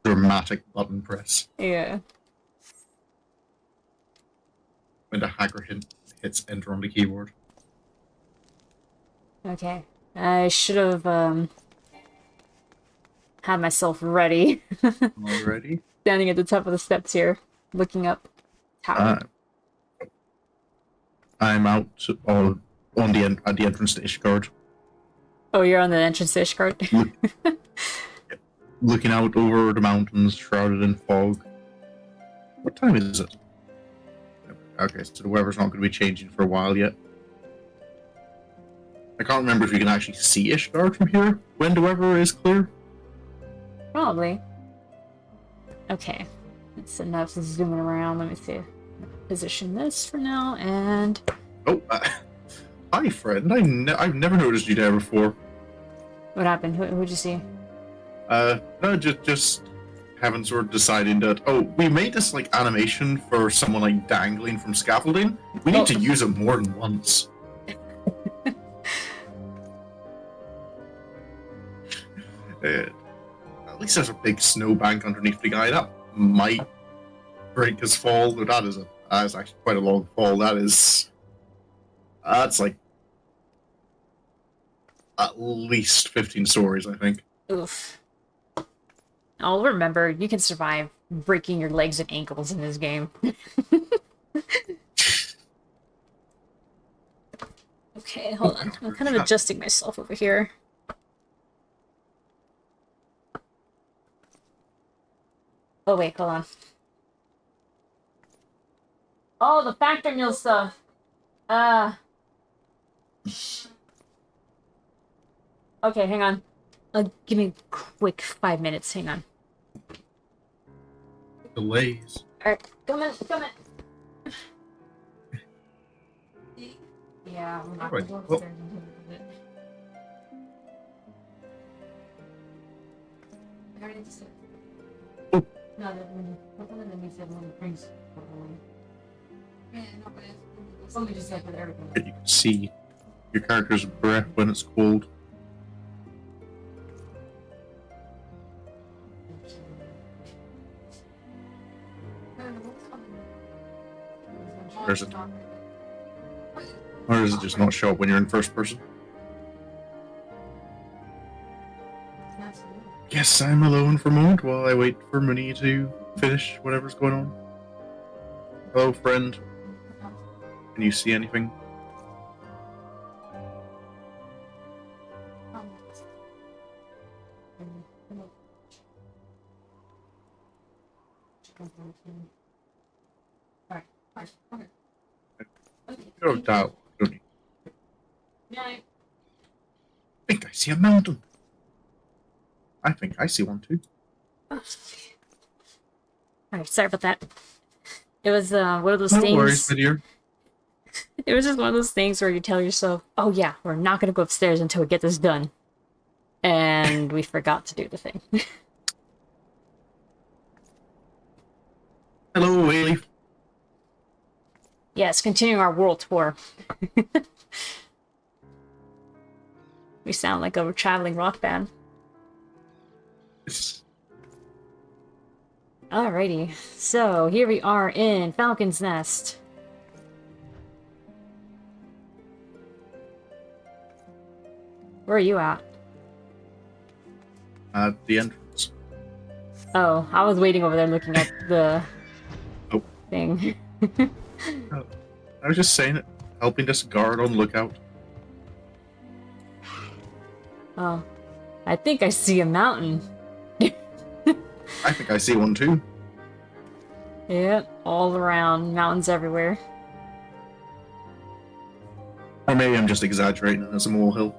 dramatic button press Yeah. when the hacker hits enter on the keyboard. Okay. I should have had myself ready. Already? Standing at the top of the steps here, looking up tower. I'm out on at the entrance to Ishgard. Oh, you're on the entrance to Ishgard? Looking out over the mountains shrouded in fog. What time is it? Okay, so the weather's not going to be changing for a while yet. I can't remember if you can actually see Ishgard from here when the weather is clear. Probably. Okay. That's enough zooming around. Let me see. Position this for now, and... Oh, hi, friend. I've never noticed you there before. What happened? Who'd you see? No, just having sort of deciding that, oh, we made this, like, animation for someone, like, dangling from scaffolding. We need to use it more than once. At least there's a big snowbank underneath the guy. That might break his fall. That is actually quite a long fall. That's like at least 15 stories, I think. Oof. I'll remember, you can survive breaking your legs and ankles in this game. Okay, hold on. I'm kind of adjusting myself over here. Oh, wait, hold on. Oh, the factor meal stuff. Okay, hang on. Give me a quick 5 minutes. Hang on. Delays. Alright, come in. Yeah, we're not going to go upstairs until we do it. I already just said. Oh. No, one of them he said one of the drinks. Yeah, no, but it's something just said with everything. You can see your character's breath when it's cold. Or does it just not show up when you're in first person? Yes, I'm alone for a moment while I wait for Mooney to finish whatever's going on. Hello, friend. Can you see anything? Oh, dial, don't you? I think I see a mountain. I think I see one too. Alright, sorry about that. It was one of those No things. worries, my dear. It was just one of those things where you tell yourself, oh yeah, we're not gonna go upstairs until we get this done. And we forgot to do the thing. Hello, Ailey. Yes, continuing our world tour. We sound like a traveling rock band. Alrighty, so here we are in Falcon's Nest. Where are you at? At the entrance. Oh, I was waiting over there looking at the thing. Oh, I was just saying it, helping this guard on lookout. Oh, I think I see a mountain. I think I see one too. Yeah, all around, mountains everywhere. Or maybe I'm just exaggerating and it's a molehill.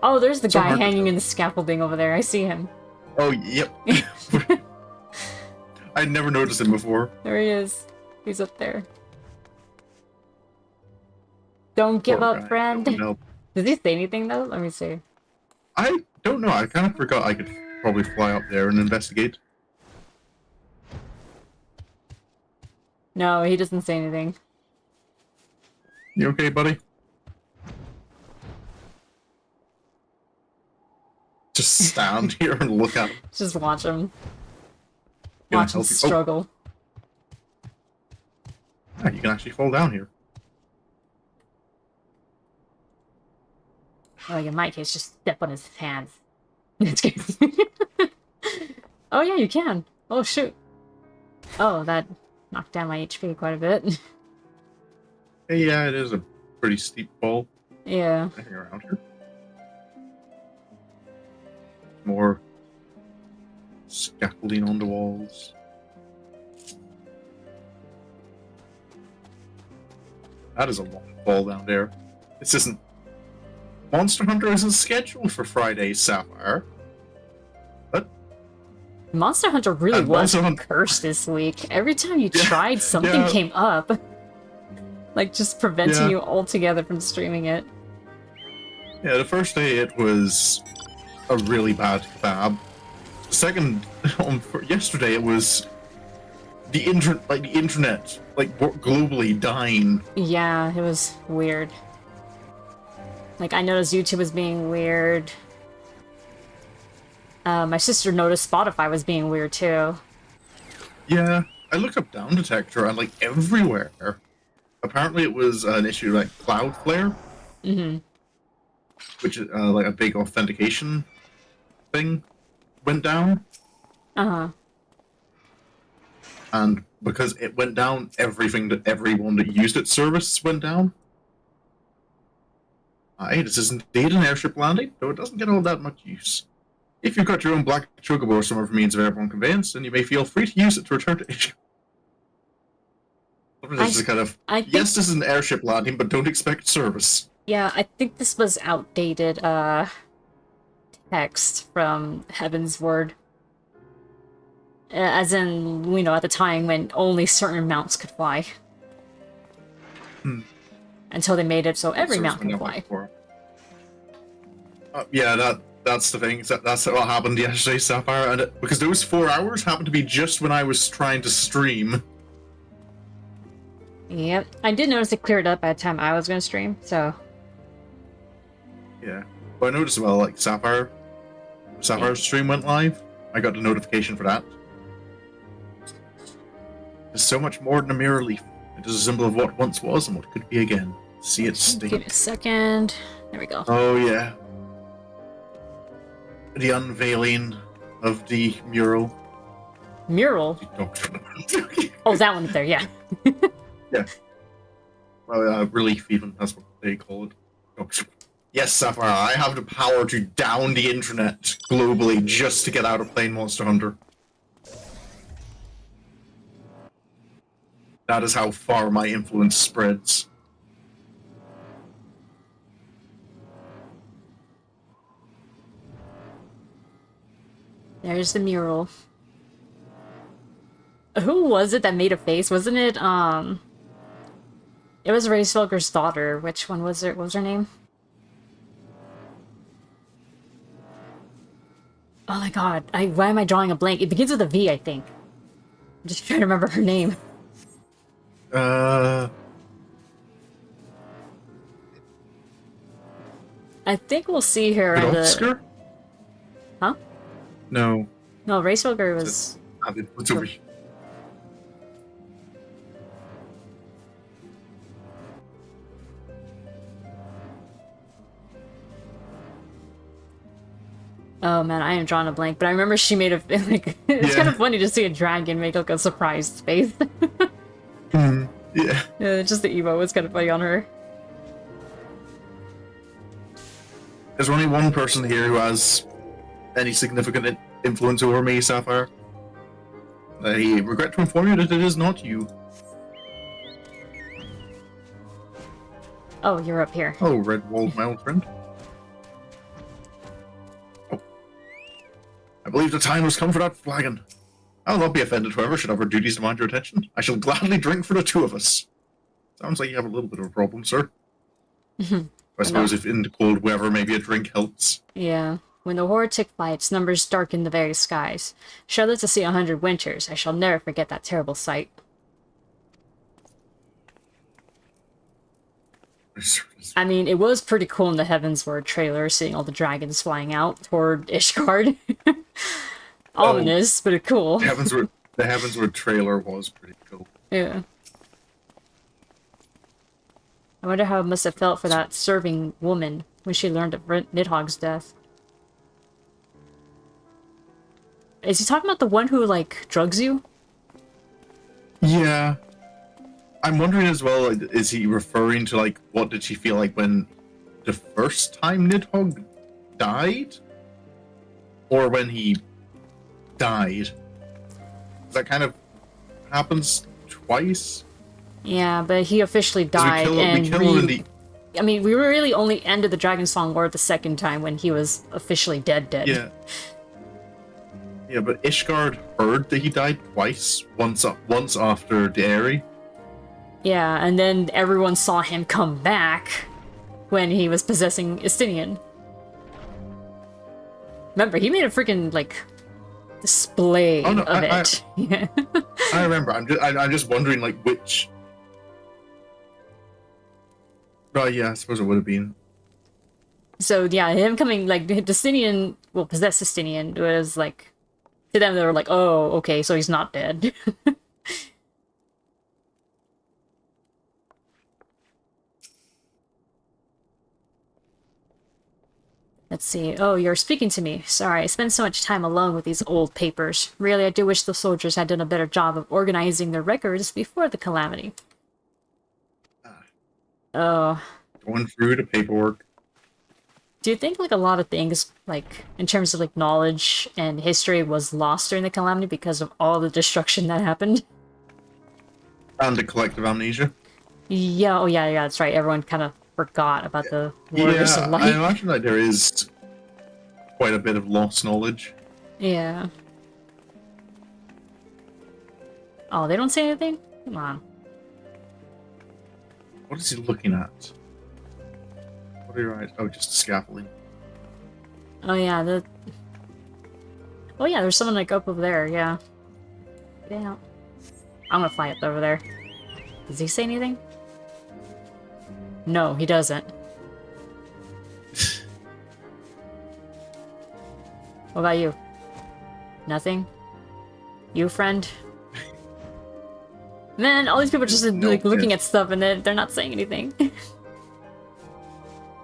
Oh, there's the So guy hard to hanging tell. in the scaffolding over there. I see him. Oh, yep. I'd never noticed him before. There he is. He's up there. Don't give Poor up, guy. friend. No, Does he say anything, though? Let me see. I don't know. I kind of forgot I could probably fly up there and investigate. No, he doesn't say anything. You okay, buddy? just stand here and look at him. Just watch him. Gonna Watch him help you. struggle. Oh, you can actually fall down here. Like in my case, just step on his hands. It's good. Oh yeah, you can. Oh shoot. Oh, that knocked down my HP quite a bit. Hey, yeah, it is a pretty steep fall. Yeah. Hang around here. More scaffolding on the walls. That is a long fall down there. This isn't... Monster Hunter isn't scheduled for Friday, Sapphire. What? Monster Hunter really was Monster cursed this week. Every time you Yeah, tried, something yeah. came up. Like, just preventing Yeah. you altogether from streaming it. Yeah, the first day it was a really bad kebab. The second, yesterday it was the internet, globally dying. Yeah, it was weird. Like, I noticed YouTube was being weird. My sister noticed Spotify was being weird, too. Yeah, I looked up Down Detector and, like, everywhere. Apparently it was an issue like Cloudflare. Mm-hmm. Which is, like, a big authentication thing went down. Uh-huh. And because it went down, everyone that used its service went down. Aye, this is indeed an airship landing, though it doesn't get all that much use. If you've got your own black chocobo or some other means of airborne conveyance, then you may feel free to use it to return to Asia. This is kind of, yes, this is an airship landing, but don't expect service. Yeah, I think this was outdated, text from Heaven's Word. As in, you know, at the time when only certain mounts could fly. Until they made it so every mount can fly. Yeah, that's the thing. That's what happened yesterday, Sapphire. And because those 4 hours happened to be just when I was trying to stream. Yep. I did notice it cleared up by the time I was going to stream, so... Yeah. But I noticed as well, like, Sapphire's stream went live. I got the notification for that. There's so much more than a mirror leaf. It is a symbol of what once was and what could be again. See it stink. Give me a second. There we go. Oh, yeah. The unveiling of the mural. Mural? Oh, that one up there, yeah. Yeah. Well, relief even, that's what they call it. Yes, Sapphire, I have the power to down the internet globally just to get out of playing Monster Hunter. That is how far my influence spreads. There's the mural. Who was it that made a face? Wasn't it, it was Racefelger's daughter. Which one was it? What was her name? Oh my god. Why am I drawing a blank? It begins with a V, I think. I'm just trying to remember her name. I think we'll see her in the... Huh? No. No, Racefelger was... Oh man, I am drawing a blank, but I remember she made a... like, it's kind of funny to see a dragon make like a surprised face. Yeah. Just the emo was kind of funny on her. There's only one person here who has any significant influence over me, Sapphire. I regret to inform you that it is not you. Oh, you're up here. Oh, Redwalled, my old friend. Oh. I believe the time has come for that flagon. I will not be offended whoever should have our duties demand your attention. I shall gladly drink for the two of us. Sounds like you have a little bit of a problem, sir. I suppose if in the cold weather, maybe a drink helps. Yeah. When the horror tick flights, numbers darken the very skies. Shudder to see 100 winters. I shall never forget that terrible sight. I mean, it was pretty cool in the Heavensward trailer, seeing all the dragons flying out toward Ishgard. Ominous, but cool. The Heavensward trailer was pretty cool. Yeah. I wonder how it must have felt for that serving woman when she learned of Nidhogg's death. Is he talking about the one who, like, drugs you? Yeah. I'm wondering as well, is he referring to, like, what did she feel like when the first time Nidhogg died? Or when he died? That kind of happens twice. Yeah, but he officially died, I mean, we really only ended the Dragonsong War the second time when he was officially dead. Yeah. Yeah, but Ishgard heard that he died twice. Once after Dairy. Yeah, and then everyone saw him come back when he was possessing Iccirrion. Remember, he made a freaking, like, display of it. I remember. I'm just wondering, like, which... Oh, yeah, I suppose it would have been. So, yeah, him coming, like, Iccirrion, well, possess Iccirrion was, like... To them, they were like, oh, okay, so he's not dead. Let's see. Oh, you're speaking to me. Sorry, I spend so much time alone with these old papers. Really, I do wish the soldiers had done a better job of organizing their records before the calamity. Oh. Going through the paperwork. Do you think, like, a lot of things, like, in terms of, like, knowledge and history was lost during the calamity because of all the destruction that happened? And the collective amnesia? Yeah, oh yeah, that's right. Everyone kind of forgot about the Warriors of Light. I imagine that there is quite a bit of lost knowledge. Yeah. Oh, they don't say anything? Come on. What is he looking at? What are you right? Oh, just scaffolding. Oh yeah, oh yeah, there's someone like up over there, yeah. Yeah. I'm gonna fly up over there. Does he say anything? No, he doesn't. What about you? Nothing? You, friend? Man, all these people are just like looking at stuff and they're not saying anything.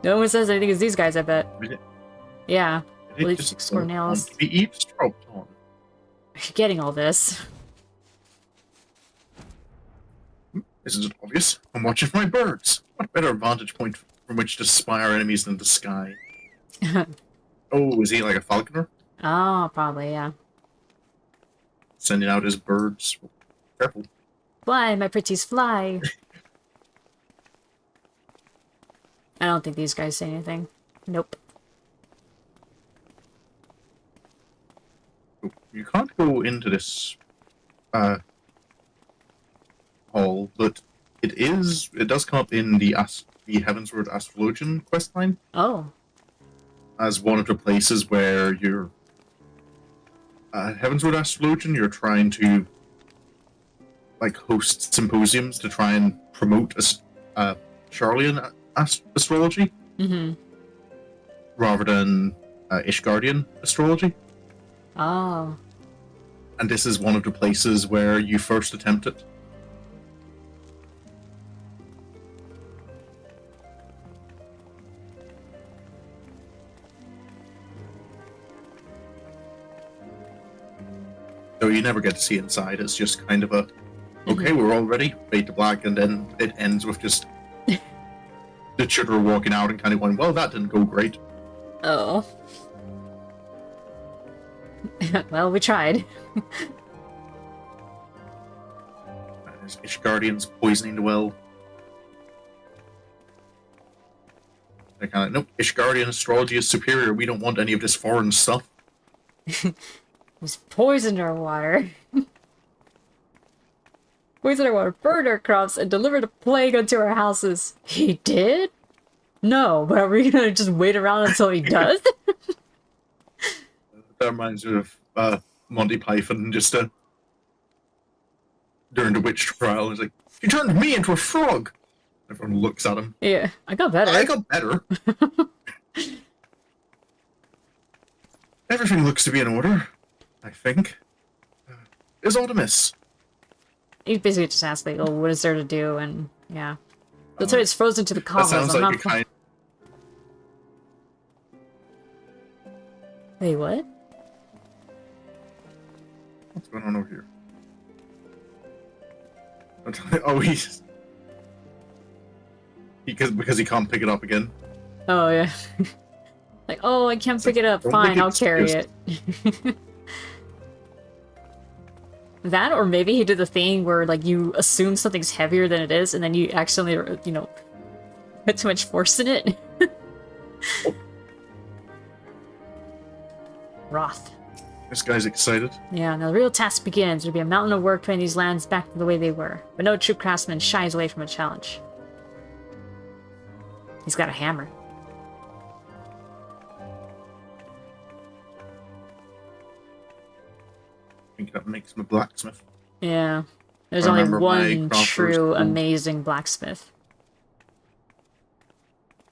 No one says anything as these guys, I bet. Yeah. Leaf score nails. Be eavesdropped on. You're getting all this. Isn't it obvious? I'm watching for my birds. What better vantage point from which to spy our enemies than the sky? Oh, is he like a falconer? Oh, probably, yeah. Sending out his birds. Careful. Fly, my pretties, fly! I don't think these guys say anything. Nope. You can't go into this hall, but it does come up in the Heavensward Astrologian questline. Oh. As one of the places where you're Heavensward Astrologian, you're trying to like host symposiums to try and promote Charlian astrology, rather than Ishgardian astrology. Oh. And this is one of the places where you first attempt it. So you never get to see inside. It's just kind of a, okay, we're all ready, fade to black, and then it ends with just the children walking out and kind of going, well, that didn't go great. Oh. Well, we tried. There's Ishgardians poisoning the well. They're kind of, nope, Ishgardian astrology is superior. We don't want any of this foreign stuff. He's poisoned our water. Poisoned our water, burned our crops, and delivered a plague unto our houses. He did? No, but are we gonna just wait around until he does? That reminds me of Monty Python, just during the witch trial. He's like, he turned me into a frog! Everyone looks at him. Yeah, I got better. I got better. Everything looks to be in order, I think. Is Artemis? He basically just asked, like, oh, what is there to do? And, yeah. That's why it's frozen to the That cobbles. sounds I'm like not... a kind. Wait, what? What's going on over here? Oh, because he can't pick it up again. Oh, yeah. Like, oh, I can't pick it up. don't Fine, think I'll it's carry just- it. That, or maybe he did the thing where, like, you assume something's heavier than it is, and then you accidentally, you know, put too much force in it. Wroth. This guy's excited. Yeah, now the real task begins. There'll be a mountain of work putting these lands back to the way they were. But no true craftsman shies away from a challenge. He's got a hammer. I think that makes him a blacksmith. Yeah. There's I only remember my one crafters true, who- amazing blacksmith.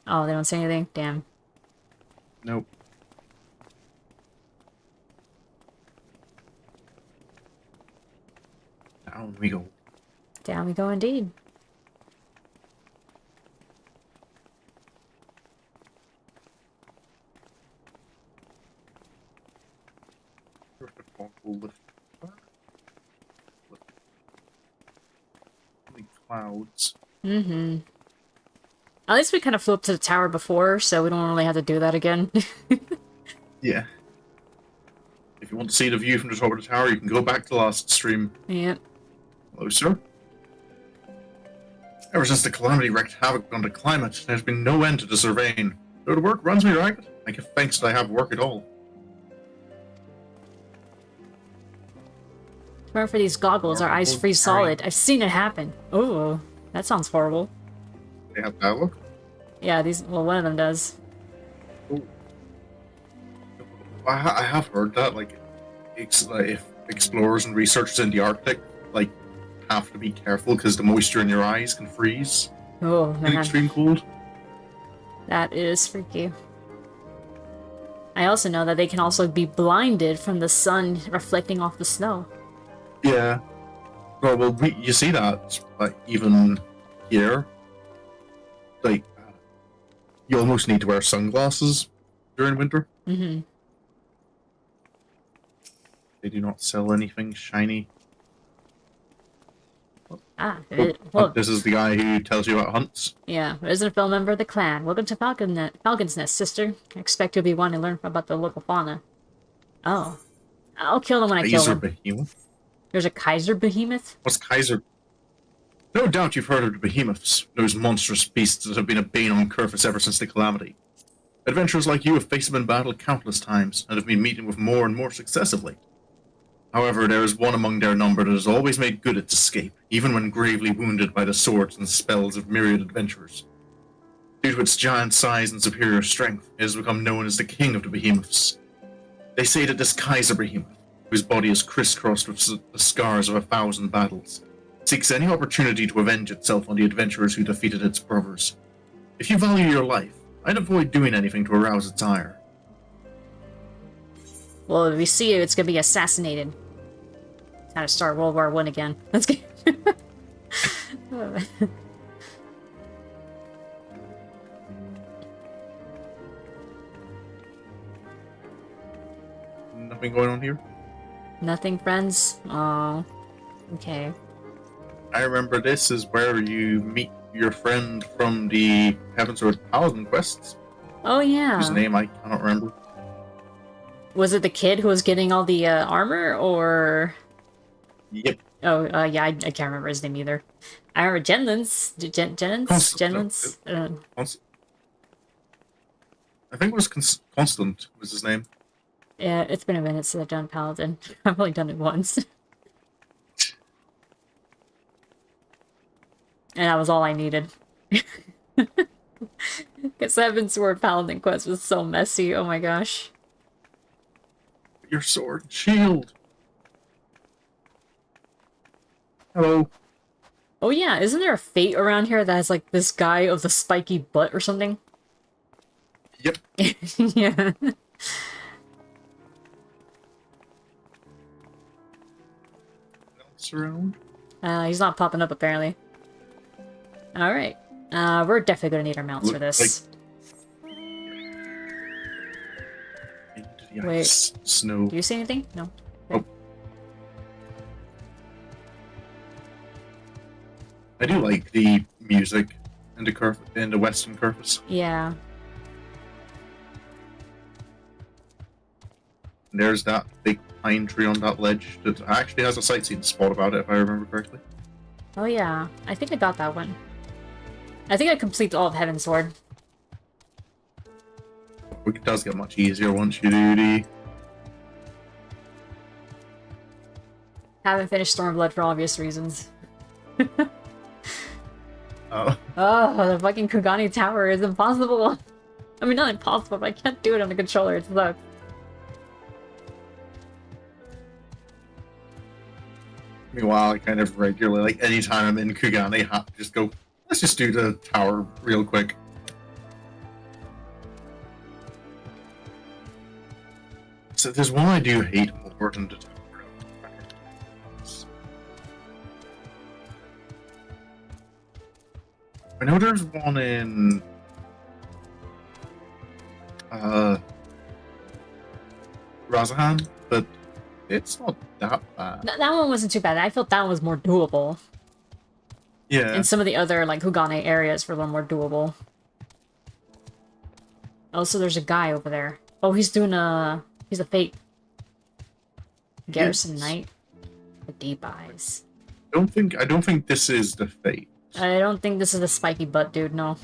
Oh, they don't say anything? Damn. Nope. Down we go. Down we go indeed. Clouds. Mm-hmm. At least we kind of flew up to the tower before, so we don't really have to do that again. Yeah. If you want to see the view from the top of the tower, you can go back to last stream. Yep. Hello, sir. Ever since the calamity wreaked havoc on the climate, there's been no end to the surveying. Though the work runs me ragged, I give thanks that I have work at all. Remember for these goggles, our eyes freeze solid. I've seen it happen. Oh, that sounds horrible. They have dialogue. Yeah, well, one of them does. I have heard that, like, if explorers and researchers in the Arctic, like, have to be careful because the moisture in your eyes can freeze Oh, in man. extreme cold. That is freaky. I also know that they can also be blinded from the sun reflecting off the snow. Yeah. Well, you see that, like, even here. Like, you almost need to wear sunglasses during winter. Mm-hmm. They do not sell anything shiny. Ah, Oh, well, this is the guy who tells you about hunts. yeah, Izzerfell member of the clan. Welcome to Falcon's Nest, sister. I expect you'll be wanting to learn about the local fauna. Oh. I'll kill them when I kill Kaiser them. behemoth? There's a Kaiser behemoth? What's Kaiser? No doubt you've heard of the behemoths, those monstrous beasts that have been a bane on Coerthas ever since the calamity. Adventurers like you have faced them in battle countless times, and have been meeting with more and more successively. However, there is one among their number that has always made good its escape, even when gravely wounded by the swords and spells of myriad adventurers. Due to its giant size and superior strength, it has become known as the king of the behemoths. They say that this Kaiser behemoth, whose body is crisscrossed with the scars of 1,000 battles, seeks any opportunity to avenge itself on the adventurers who defeated its brothers. If you value your life, I'd avoid doing anything to arouse its ire. Well, if we see it, it's gonna be assassinated. It's how to start World War I again. Let's get... Nothing going on here? Nothing, friends? Oh, okay. I remember this is where you meet your friend from the Heavensward Paladin quests, Oh, yeah. whose name I cannot remember. Was it the kid who was getting all the armor, or... Yep. Oh, yeah, I can't remember his name either. I remember Jenlins? Jennings? Jenlins? I think it was Constant was his name. Yeah, it's been a minute since I've done Paladin. I've only done it once. And that was all I needed. Because Heavensward Paladin quest was so messy, oh my gosh. Your sword and shield. Hello. Oh yeah, isn't there a fate around here that has like this guy of the spiky butt or something? Yep. Yeah. Else around? He's not popping up apparently. Alright. We're definitely gonna need our mounts for this. Into the Wait. ice, snow. Do you see anything? No. Oh. I do like the music in the Western Coerthas. Yeah. And there's that big pine tree on that ledge that actually has a sightseeing spot about it, if I remember correctly. Oh yeah. I think I got that one. I think I completed all of Heavensward. It does get much easier once you do the... Haven't finished Stormblood for obvious reasons. Oh. Oh, the fucking Kugani Tower is impossible. I mean, not impossible, but I can't do it on the controller. It sucks. Meanwhile, I kind of regularly, like, anytime I'm in Kugani, I just go, let's just do the tower real quick. So there's one I do hate more than the tower. I know there's one in Razahan, but it's not that bad. That one wasn't too bad. I felt that one was more doable. Yeah. And some of the other, like, Hugane areas were a little more doable. Also, there's a guy over there. Oh, he's doing he's a fate. Garrison Knight. The deep eyes. I don't think this is the fate. I don't think this is the spiky butt dude, no.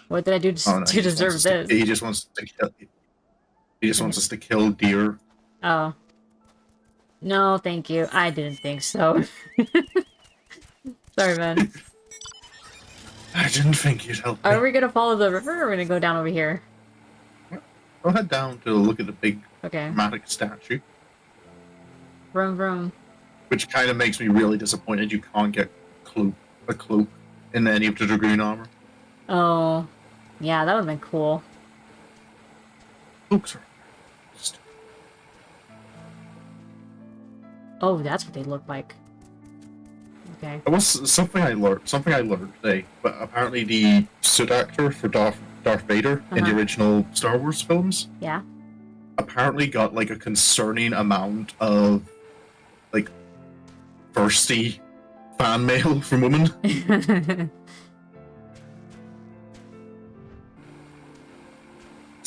What did I do to, Oh, no, to deserve this? He just wants to kill. He just wants us to kill deer. Oh. No, thank you. I didn't think so. Sorry, man. I didn't think you'd help me. Are we gonna follow the river, or are we gonna go down over here? I'll head down to look at the big Okay. dramatic statue. Vroom vroom. Which kind of makes me really disappointed you can't get a cloak in any of the Dragoon armor. Oh. Yeah, that would've been cool. Cloaks are just... Oh, that's what they look like. Okay. It was something I learned today, but apparently the suit actor for Darth Vader in the original Star Wars films Yeah. apparently got like a concerning amount of like thirsty fan mail from women. It's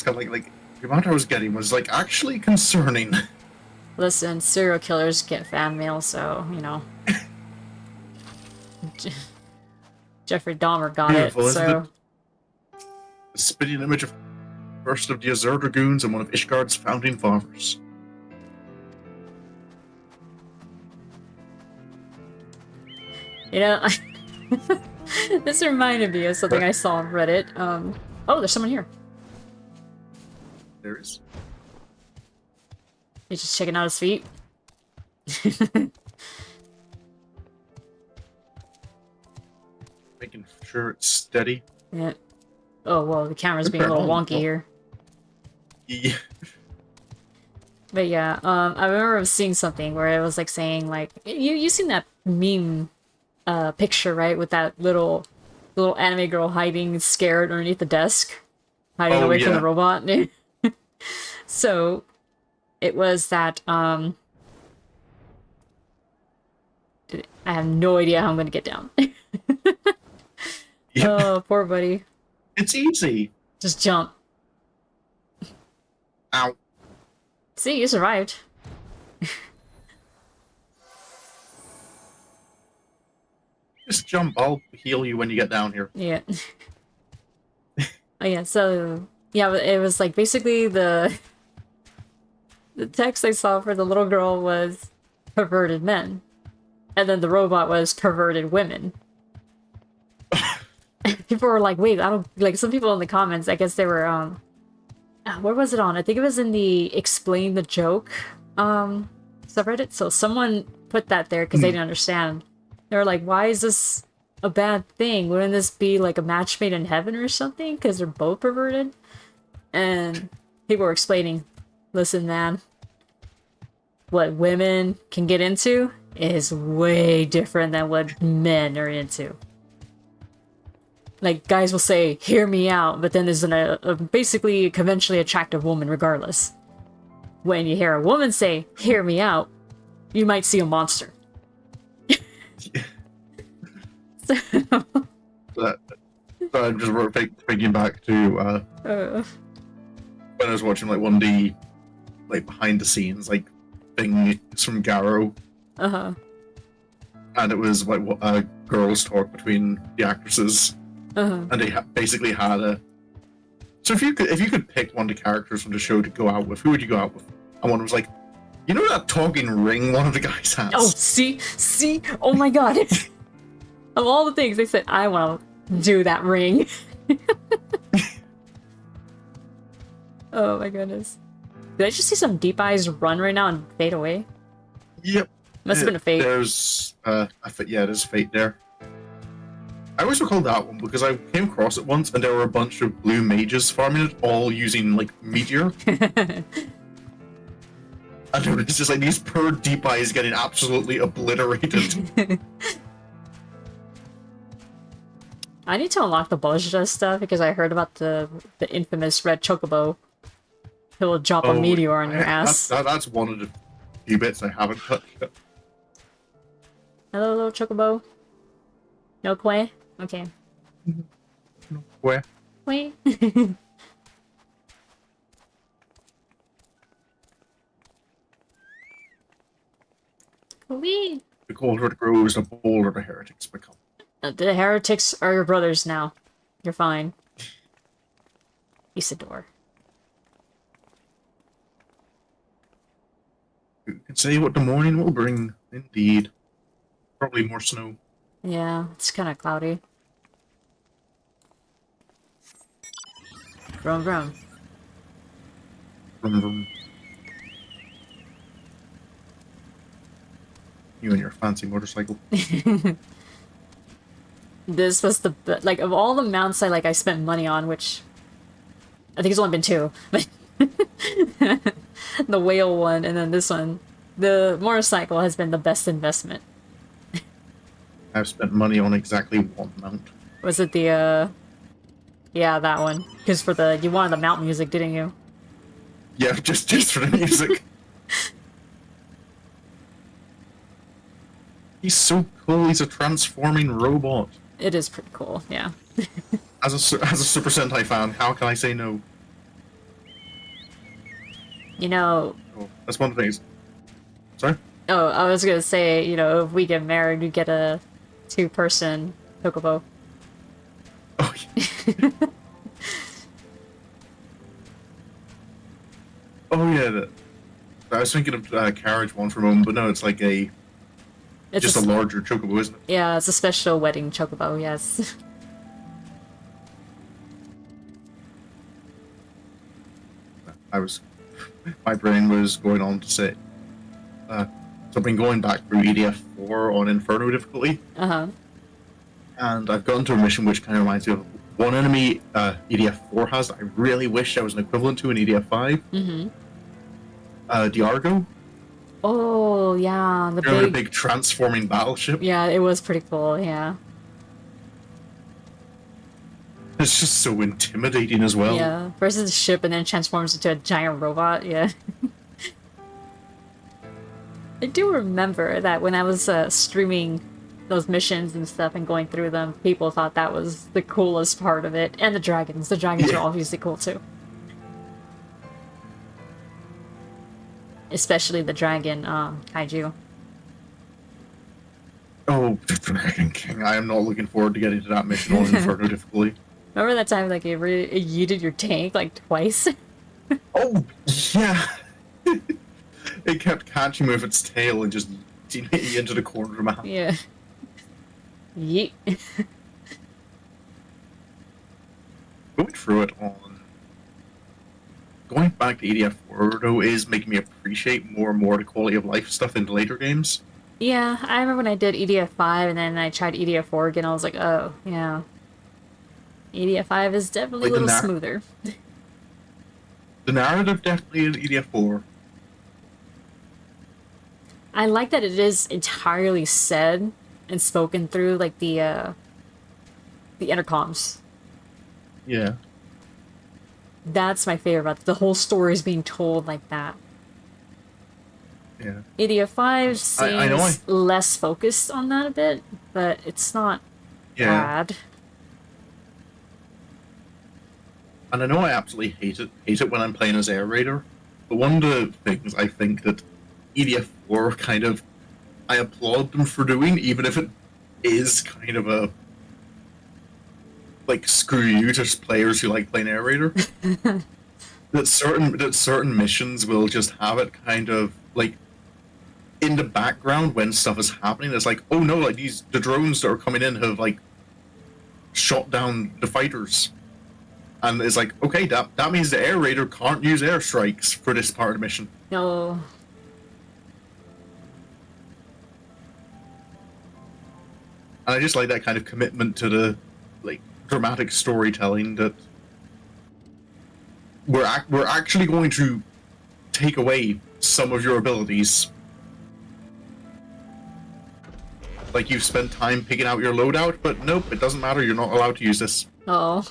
kind of like the amount I was getting was like actually concerning. Listen, serial killers get fan mail, so, you know. Jeffrey Dahmer got Beautiful, it, so... A spitting image of first of the Azure Dragoons and one of Ishgard's founding fathers. You know, this reminded me of something I saw on Reddit. Oh, there's someone here. There is. He's just checking out his feet. Making sure it's steady. Yeah. Oh, well, the camera's being a little wonky here. Yeah. But yeah, I remember seeing something where it was like saying, like, you seen that meme picture, right? With that little anime girl hiding scared underneath the desk. Hiding away from the robot. So, it was that, I have no idea how I'm gonna get down. Yep. Oh, poor buddy. It's easy. Just jump. Ow. See, you survived. Just jump. I'll heal you when you get down here. Yeah. Oh yeah, so... Yeah, it was like basically the text I saw for the little girl was perverted men. And then the robot was perverted women. People were like, wait, I don't... Like, some people in the comments, I guess they were, where was it on? I think it was in the Explain the Joke, subreddit. So someone put that there because they didn't understand. They were like, why is this a bad thing? Wouldn't this be like a match made in heaven or something? Because they're both perverted? And people were explaining, listen, man, what women can get into is way different than what men are into. Like, guys will say, hear me out, but then there's a basically conventionally attractive woman regardless. When you hear a woman say, hear me out, you might see a monster. So... I'm just thinking back to when I was watching like one of the like behind the scenes like things from Garrow. Uh-huh. And it was like girls talk between the actresses. Uh-huh. And they basically had a. So if you could pick one of the characters from the show to go out with, who would you go out with? And one was like, you know that talking ring one of the guys has? Oh, see, oh my god! Of all the things they said, I want to do that ring. Oh my goodness! Did I just see some deep eyes run right now and fade away? Yep. Must have been a fate. There's there's fate there. I always recall that one because I came across it once and there were a bunch of blue mages farming it, all using like meteor. And it was just like these poor deep eyes getting absolutely obliterated. I need to unlock the Bozja stuff because I heard about the infamous red chocobo. It will drop a meteor on your ass. That's one of the few bits I haven't touched. Hello, little chocobo. No koi? Okay. Where? Wait. Wee. The colder it grows, the bolder the heretics become. The heretics are your brothers now. You're fine. Isidore. You can say what the morning will bring, indeed. Probably more snow. Yeah, it's kind of cloudy. Vroom vroom. Vroom, vroom. You and your fancy motorcycle. This was the like of all the mounts I spent money on, which I think it's only been 2, but the whale one and then this one, the motorcycle has been the best investment. I've spent money on exactly one mount. Was it the yeah, that one? Because for you wanted the mount music, didn't you? Yeah, just for the music. He's so cool. He's a transforming robot. It is pretty cool, yeah. As a Super Sentai fan, how can I say no? You know... Oh, that's one of the things. Sorry? Oh, I was gonna say, you know, if we get married, we get a 2-person chocobo. Oh, yeah. Oh, yeah. I was thinking of carriage one for a moment, but no, it's like It's just a larger chocobo, isn't it? Yeah, it's a special wedding chocobo, yes. My brain was going on to say, so I've been going back through EDF 4 on Inferno difficulty. Uh-huh. And I've gotten to a mission which kind of reminds me of one enemy EDF 4 has that I really wish there was an equivalent to in EDF 5. Mm-hmm. Diargo. Oh, yeah, the big transforming battleship. Yeah, it was pretty cool, yeah. It's just so intimidating as well. Yeah, versus a ship and then transforms into a giant robot, yeah. I do remember that when I was streaming those missions and stuff and going through them, people thought that was the coolest part of it. And the dragons. The dragons are obviously cool too. Especially the dragon kaiju. Oh, Dragon King. I am not looking forward to getting to that mission on Inferno difficulty. Remember that time like it yeeted your tank like twice? Oh, yeah. It kept catching me with its tail and just hit you into the corner of the map. Yeah. Yeet. Going through it on... Going back to EDF 4, though, is making me appreciate more and more the quality of life stuff in the later games. Yeah, I remember when I did EDF5 and then I tried EDF4 again, I was like, oh, yeah. EDF5 is definitely a Like little smoother. the narrative definitely in EDF4. I like that it is entirely said and spoken through, like, the intercoms. Yeah. That's my favorite about it. The whole story is being told like that. Yeah. EDF5 I know seems less focused on that a bit, but it's not yeah. bad. And I know I absolutely hate it when I'm playing as Air Raider. But one of the things I think that EDF4 kind of I applaud them for doing, even if it is kind of a like screw you to players who like playing Air Raider. That certain missions will just have it kind of like in the background when stuff is happening. It's like, oh no, like the drones that are coming in have like shot down the fighters. And it's like, okay, that means the Air Raider can't use airstrikes for this part of the mission. No. And I just like that kind of commitment to the like dramatic storytelling that we're actually going to take away some of your abilities. Like you've spent time picking out your loadout, but nope, it doesn't matter. You're not allowed to use this. Oh.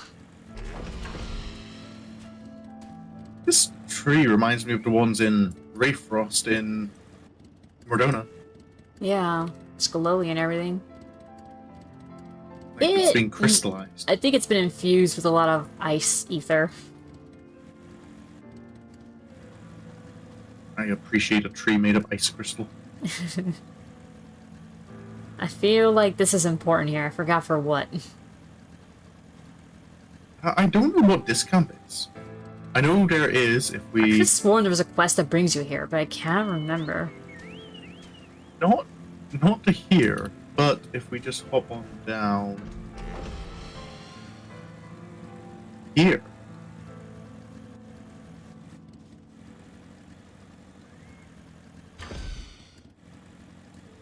This tree reminds me of the ones in Rayfrost in Mordona. Yeah. Scaloli and everything. Like it's being crystallized. I think it's been infused with a lot of ice ether. I appreciate a tree made of ice crystal. I feel like this is important here. I forgot for what. I don't know what this camp is. I know there is if I could we... have sworn there was a quest that brings you here, but I can't remember. Not to here, but if we just hop on down... here.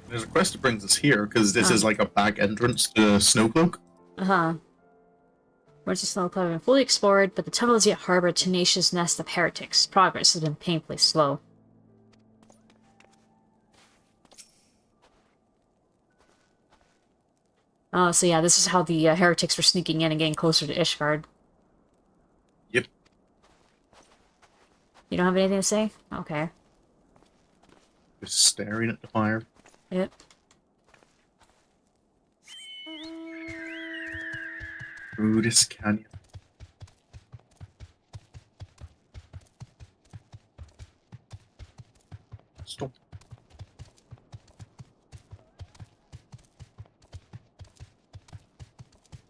There's a quest that brings us here, because this is like a back entrance to Snowcloak. Uh-huh. Where's the snow club have been fully explored, but the tunnel has yet harbored a tenacious nest of heretics. Progress has been painfully slow. Oh, so yeah, this is how the heretics were sneaking in and getting closer to Ishgard. Yep. You don't have anything to say? Okay. Just staring at the fire. Yep. Through this canyon. Stop.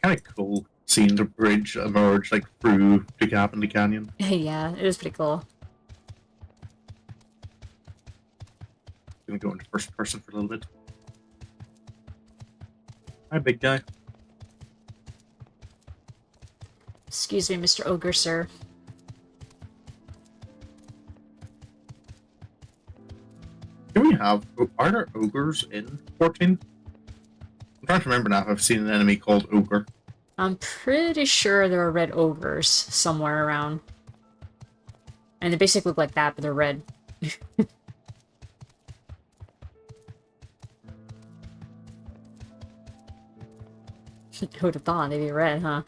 Kind of cool seeing the bridge emerge like through the gap in the canyon. Yeah, it is pretty cool. Gonna go into first person for a little bit. Hi, big guy. Excuse me, Mr. Ogre, sir. Do we have... Are there ogres in 14? I'm trying to remember now if I've seen an enemy called Ogre. I'm pretty sure there are red ogres somewhere around. And they basically look like that, but they're red. Who would have thought they'd be red, huh?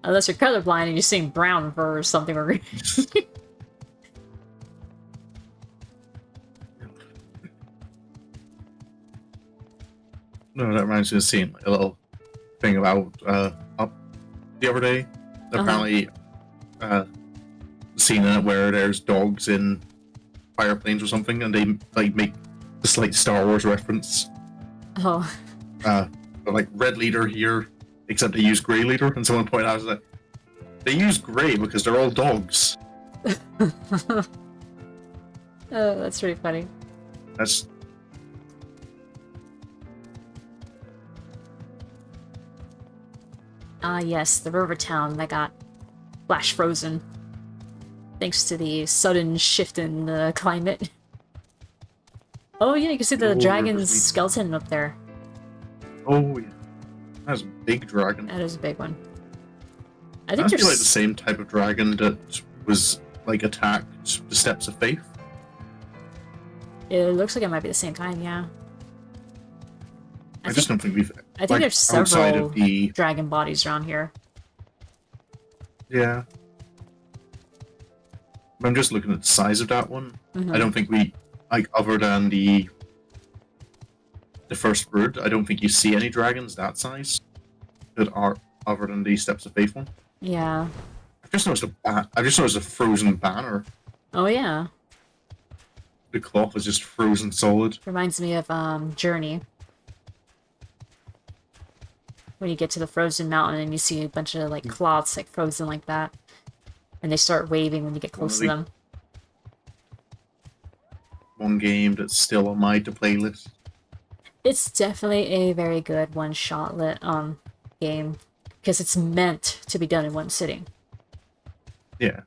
Unless you're colorblind and you're seeing brown fur or something. Or No, that reminds me of seeing a little thing about up the other day. Apparently, scene in it where there's dogs in fire planes or something, and they like make a slight Star Wars reference. Oh. But like red leader here, except they use grey leader, and someone pointed out that they use grey because they're all dogs. Oh, that's pretty funny. That's Ah, yes, the river town that got flash frozen. thanks to the sudden shift in the climate. Oh yeah, you can see the Oh, dragon's rivers meet- skeleton up there. Oh yeah, that's a big dragon. That is a big one. I I think feel there's like the same type of dragon that was like attacked the Steps of Faith. It looks like it might be the same kind, yeah. I just don't think we've. I think like, there's outside several of the. dragon bodies around here. Yeah. I'm just looking at the size of that one. Mhm. I don't think we, like, other than the first brood, I don't think you see any dragons that size that are other than the Steps of Faith one. Yeah. I've just noticed a frozen banner. Oh yeah. The cloth is just frozen solid. Reminds me of Journey. When you get to the frozen mountain and you see a bunch of like cloths like frozen like that. And they start waving when you get close to them. One game that's still on my to-play list. It's definitely a very good one-shot lit game. Because it's meant to be done in one sitting. Yeah.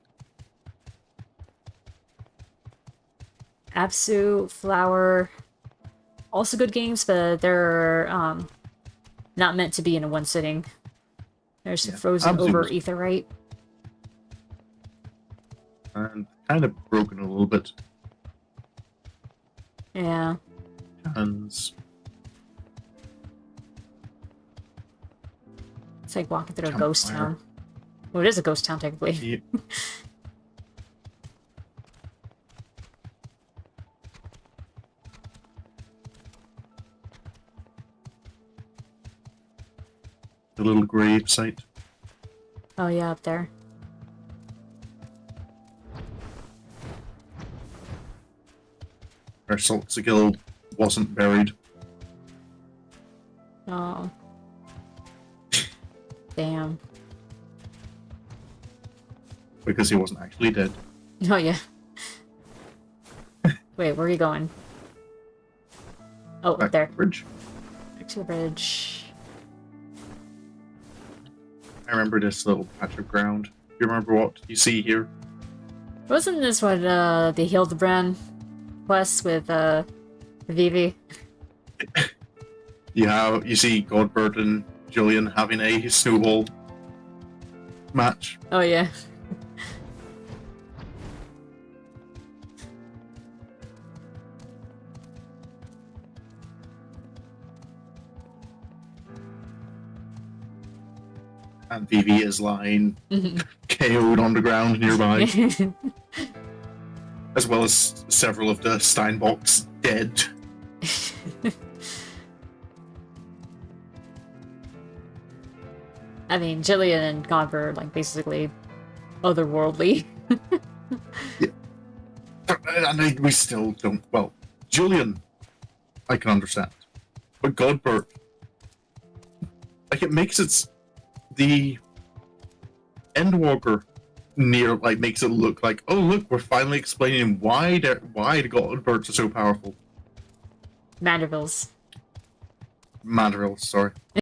Absu, Flower, also good games, but they're not meant to be in a one sitting. There's Yeah. Frozen Absu over was- Aetherite. And kind of broken a little bit. Yeah. And It's like walking through a Campfire. ghost town. Well, it is a ghost town, technically. yeah. The little grave site. Oh, yeah, up there. Where Saltsigil wasn't buried. Oh. Damn. Because he wasn't actually dead. Oh, yeah. Wait, where are you going? Oh, up Back there. to the bridge. Back to the bridge. I remember this little patch of ground. Do you remember what you see here? Wasn't this what, the Hildebrand quest with, Vivi? You see Godbert and Julian having a snowball match. Oh, yeah. And Vivi is lying Mhm. KO'd on the ground nearby, as well as several of the Steinbocks dead. I mean, Jillian and Godber are, like, basically otherworldly. And we still don't. Well, Julian, I can understand. But Godbert, like, it makes it. The Endwalker makes it look like, oh, look, we're finally explaining why the Godberts are so powerful. Mandervilles. Mandrill, sorry.